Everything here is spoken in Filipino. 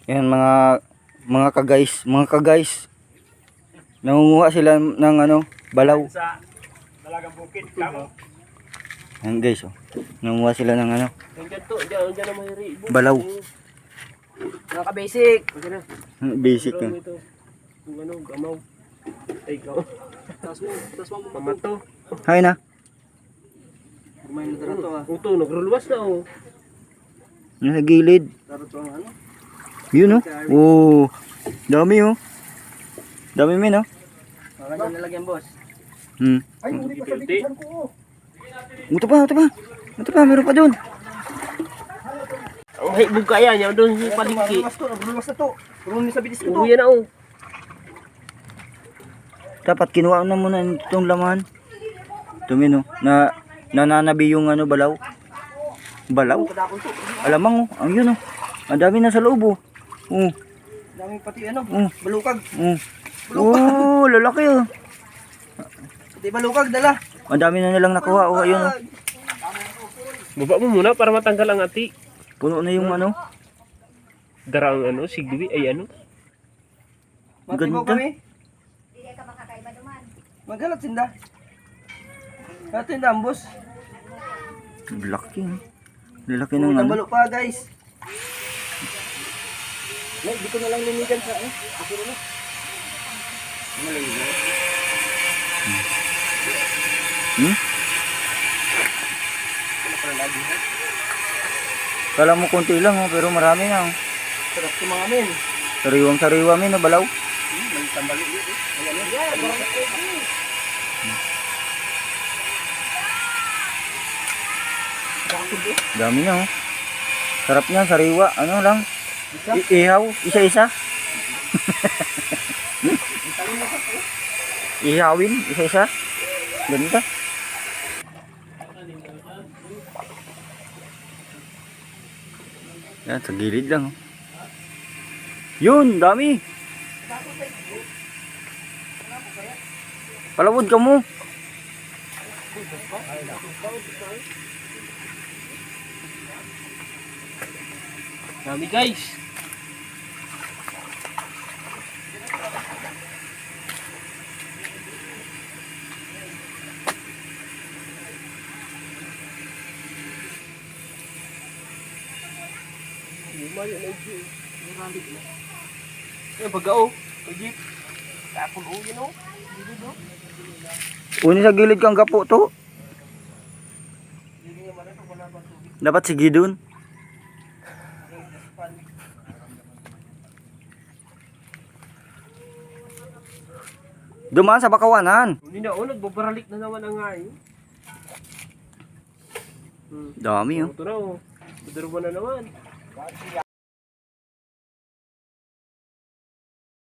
Yan mga ka-guys. Nangunguha sila ng ano, balaw. Sa Dalagang Bukid, kamo. Yan guys, oh. Nangunguha sila ng ano, Diyan to, diyan na may ribo. balaw. Mga ka-basic. Basic Ito, yan. ito. Kung ano, gamaw. Ay, ikaw. Tas mo pamato. Hay na. Kumain na dito ah. Ito, nagrulwas na oh. Yan sa gilid. Daro to ang ano? Yun oh. Oh. Dami oh. Dami min oh. Mga nalagyan boss. Ay, uli pa sa bigisan ko. Ito pa, meron pa doon. Ang haibog kaya niya doon sa palingki. Nagluwas na to. Puro ni sa bitis ko to. Puro yan na oh. Dapat kinuha na muna itong laman. Ito min oh. Nananabi yung ano, balaw. Balaw? Alamang oh. Ang yun oh. Ang dami na sa loob oh. Oh. Daming pati ano, Oh. balukag. Oh. Oh, lalaki oh. Di balukag dala. Ang dami na nilang nakuha oh. Ayun oh. Baba mo muna para matanggal ang ati. Puno na yung ano. Darang ano, sigbi ay ano. Matibaw Ganda. kami. Magalat sinda. Natin dambos. Laki oh. Lalaki ng Ang ano. balok pa guys. Nay, dito na lang linigan sa ano. Ako na. Hmm? Kala mo konti lang oh, pero marami na oh. Sarap tumangamin. Sariwang-sariwa min oh, balaw. May tambali dito. Ayan. Dami na oh. Sarap niyan, sariwa. Ano lang? Ihaw, isa-isa. Ihawin, isa-isa. Ganda. Yan, sa gilid lang oh. Yun, dami. Palawod ka mo. Dami guys. Eh, bagao. Jeep. Tapon o, yun o. Uni sa gilid kang gapo to. Dapat sige dun. Dumaan sa bakawanan. Hindi na, nagbabaralik na naman ang ngayon. Dami oh. Ito na o. Budurwa na naman.